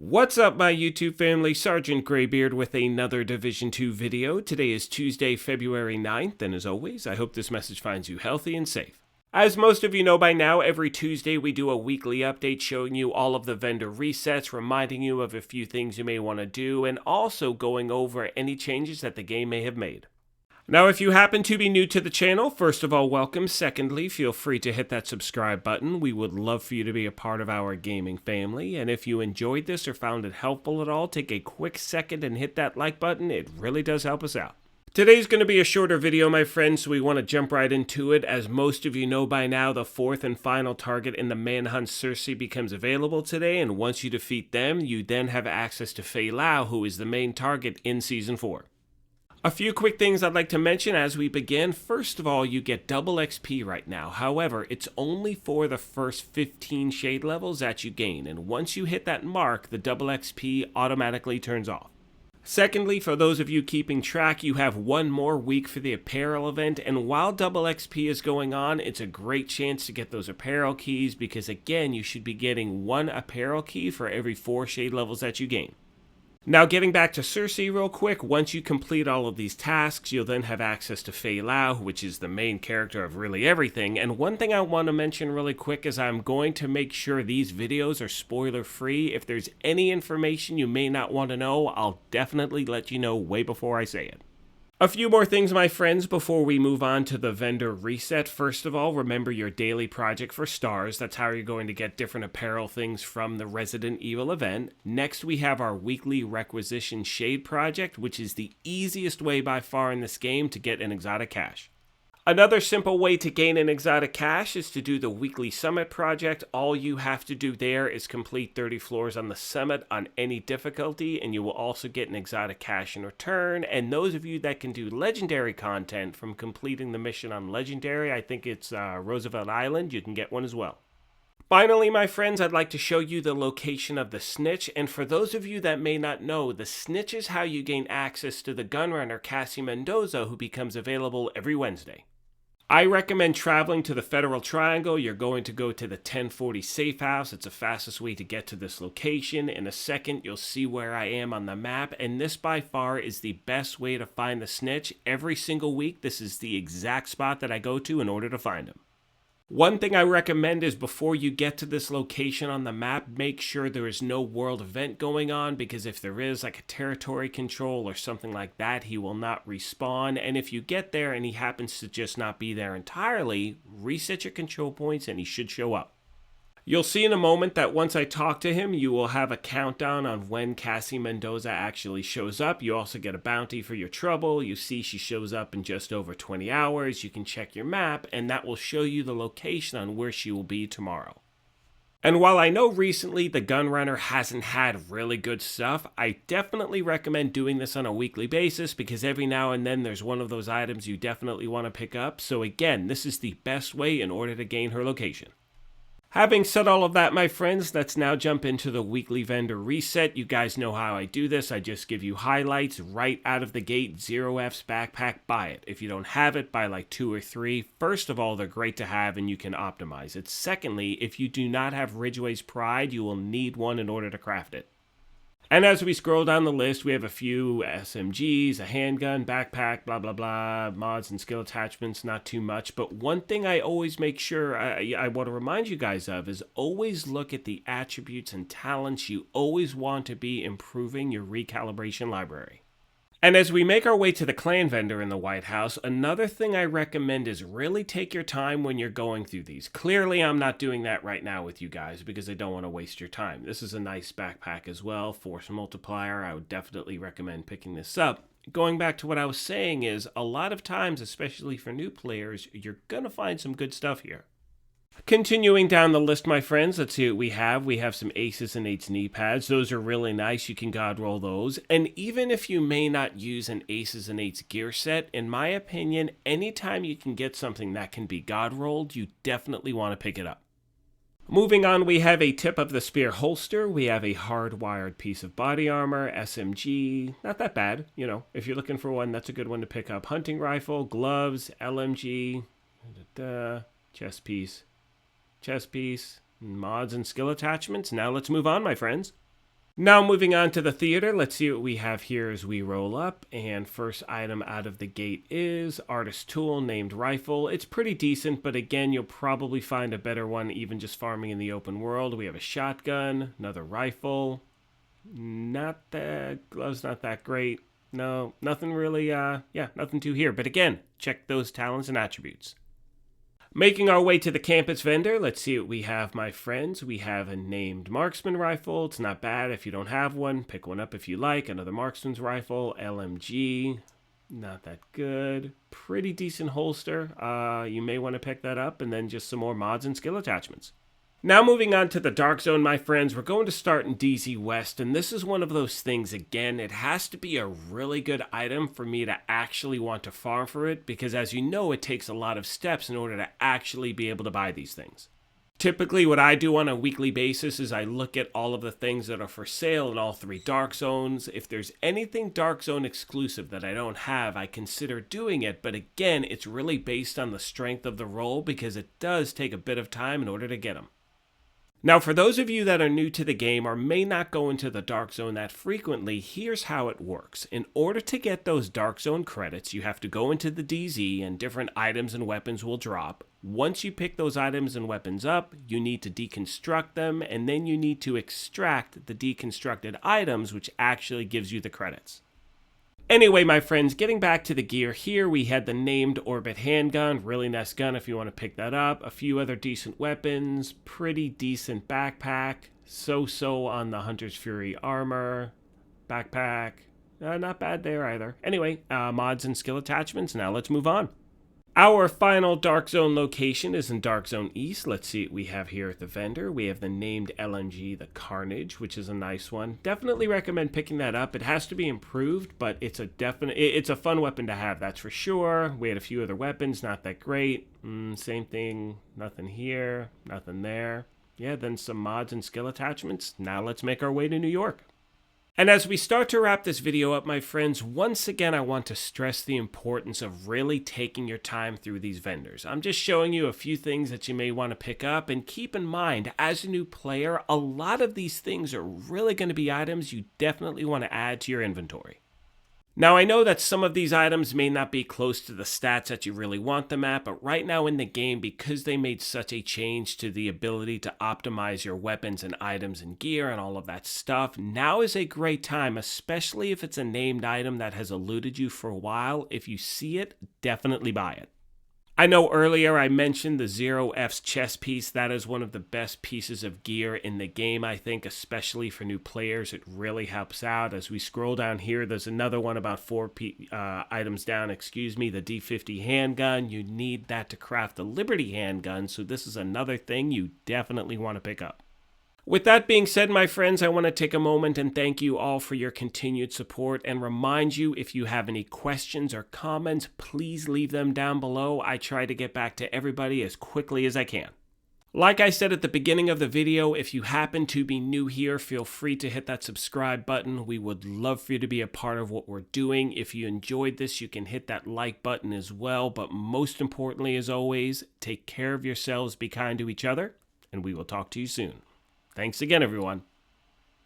What's up, my YouTube family? Sergeant Greybeard with another Division 2 video. Today is Tuesday, February 9th, and as always, I hope this message finds you healthy and safe. As most of you know by now, every Tuesday we do a weekly update showing you all of the vendor resets, reminding you of a few things you may want to do, and also going over any changes that the game may have made. Now, if you happen to be new to the channel, first of all, welcome. Secondly, feel free to hit that subscribe button. We would love for you to be a part of our gaming family. And if you enjoyed this or found it helpful at all, take a quick second and hit that like button. It really does help us out. Today's going to be a shorter video, my friends, so we want to jump right into it. As most of you know by now, the fourth and final target in the MANHUNT Cersei becomes available today. And once you defeat them, you then have access to FAYE, who is the main target in Season 4. A few quick things I'd like to mention as we begin. First of all, you get double XP right now. However, it's only for the first 15 shade levels that you gain, and once you hit that mark, the double XP automatically turns off. Secondly, for those of you keeping track, you have one more week for the apparel event, and while double XP is going on, it's a great chance to get those apparel keys because, again, you should be getting one apparel key for every 4 shade levels that you gain. Now, getting back to Cersei real quick, once you complete all of these tasks, you'll then have access to FAYE, which is the main character of really everything. And one thing I want to mention really quick is I'm going to make sure these videos are spoiler-free. If there's any information you may not want to know, I'll definitely let you know way before I say it. A few more things, my friends, before we move on to the vendor reset. First of all, remember your daily project for stars. That's how you're going to get different apparel things from the Resident Evil event. Next, we have our weekly requisition shade project, which is the easiest way by far in this game to get an exotic cache. Another simple way to gain an exotic cache is to do the weekly summit project. All you have to do there is complete 30 floors on the summit on any difficulty, and you will also get an exotic cache in return. And those of you that can do legendary content from completing the mission on legendary, I think it's Roosevelt Island, you can get one as well. Finally, my friends, I'd like to show you the location of the snitch, and for those of you that may not know, the snitch is how you gain access to the gunrunner Cassie Mendoza, who becomes available every Wednesday. I recommend traveling to the Federal Triangle. You're going to go to the 1040 safe house. It's the fastest way to get to this location. In a second, you'll see where I am on the map, and this by far is the best way to find the snitch. Every single week, this is the exact spot that I go to in order to find him. One thing I recommend is before you get to this location on the map, make sure there is no world event going on, because if there is, like a territory control or something like that, he will not respawn. And if you get there and he happens to just not be there entirely, reset your control points and he should show up. You'll see in a moment that once I talk to him, you will have a countdown on when Cassie Mendoza actually shows up. You also get a bounty for your trouble. You see she shows up in just over 20 hours. You can check your map, and that will show you the location on where she will be tomorrow. And while I know recently the Gunrunner hasn't had really good stuff, I definitely recommend doing this on a weekly basis because every now and then there's one of those items you definitely want to pick up. So again, this is the best way in order to gain her location. Having said all of that, my friends, let's now jump into the weekly vendor reset. You guys know how I do this. I just give you highlights right out of the gate. 0F's backpack, buy it. If you don't have it, buy like 2 or 3. First of all, they're great to have and you can optimize it. Secondly, if you do not have Ridgway's Pride, you will need one in order to craft it. And as we scroll down the list, we have a few SMGs, a handgun, backpack, blah, blah, blah, mods and skill attachments, not too much. But one thing I always make sure I want to remind you guys of is always look at the attributes and talents. You always want to be improving your recalibration library. And as we make our way to the clan vendor in the White House, another thing I recommend is really take your time when you're going through these. Clearly, I'm not doing that right now with you guys because I don't want to waste your time. This is a nice backpack as well. Force multiplier, I would definitely recommend picking this up. Going back to what I was saying is, a lot of times, especially for new players, you're going to find some good stuff here. Continuing down the list, my friends, let's see what we have. We have some Aces and 8s knee pads. Those are really nice. You can god roll those. And even if you may not use an Aces and 8s gear set, in my opinion, anytime you can get something that can be god rolled, you definitely want to pick it up. Moving on, we have a tip of the spear holster. We have a hardwired piece of body armor, SMG. Not that bad, you know. If you're looking for one, that's a good one to pick up. Hunting rifle, gloves, LMG, chest piece. Mods and skill attachments. Now let's move on, my friends. Now moving on to the theater, let's see what we have here as we roll up. And first item out of the gate is Artist Tool named Rifle. It's pretty decent, but again, you'll probably find a better one even just farming in the open world. We have a shotgun, another rifle. Gloves not that great. No, nothing really, nothing to here. But again, check those talents and attributes. Making our way to the campus vendor, let's see what we have, my friends. We have a named marksman rifle. It's not bad if you don't have one. Pick one up if you like. Another marksman's rifle, LMG. Not that good. Pretty decent holster. You may want to pick that up, and then just some more mods and skill attachments. Now moving on to the Dark Zone, my friends, we're going to start in DZ West, and this is one of those things, again, it has to be a really good item for me to actually want to farm for it, because as you know, it takes a lot of steps in order to actually be able to buy these things. Typically, what I do on a weekly basis is I look at all of the things that are for sale in all 3 Dark Zones. If there's anything Dark Zone exclusive that I don't have, I consider doing it, but again, it's really based on the strength of the role, because it does take a bit of time in order to get them. Now, for those of you that are new to the game or may not go into the Dark Zone that frequently, here's how it works. In order to get those Dark Zone credits, you have to go into the DZ and different items and weapons will drop. Once you pick those items and weapons up, you need to deconstruct them, and then you need to extract the deconstructed items, which actually gives you the credits. Anyway, my friends, getting back to the gear here, we had the named Orbit handgun, really nice gun if you want to pick that up, a few other decent weapons, pretty decent backpack, so-so on the Hunter's Fury armor, backpack, not bad there either. Anyway, mods and skill attachments, now let's move on. Our final Dark Zone location is in Dark Zone East. Let's see what we have here at the vendor. We have the named LMG, the Carnage, which is a nice one. Definitely recommend picking that up. It has to be improved, but it's a fun weapon to have, that's for sure. We had a few other weapons, not that great. Same thing, nothing here, nothing there. Yeah, then some mods and skill attachments. Now let's make our way to New York. And as we start to wrap this video up, my friends, once again, I want to stress the importance of really taking your time through these vendors. I'm just showing you a few things that you may want to pick up, and keep in mind, as a new player, a lot of these things are really going to be items you definitely want to add to your inventory. Now, I know that some of these items may not be close to the stats that you really want them at, but right now in the game, because they made such a change to the ability to optimize your weapons and items and gear and all of that stuff, now is a great time, especially if it's a named item that has eluded you for a while. If you see it, definitely buy it. I know earlier I mentioned the Zero F's chest piece. That is one of the best pieces of gear in the game, I think, especially for new players. It really helps out. As we scroll down here, there's another one about 4 items down, the D50 handgun. You need that to craft the Liberty handgun, so this is another thing you definitely want to pick up. With that being said, my friends, I want to take a moment and thank you all for your continued support and remind you, if you have any questions or comments, please leave them down below. I try to get back to everybody as quickly as I can. Like I said at the beginning of the video, if you happen to be new here, feel free to hit that subscribe button. We would love for you to be a part of what we're doing. If you enjoyed this, you can hit that like button as well. But most importantly, as always, take care of yourselves, be kind to each other, and we will talk to you soon. Thanks again, everyone.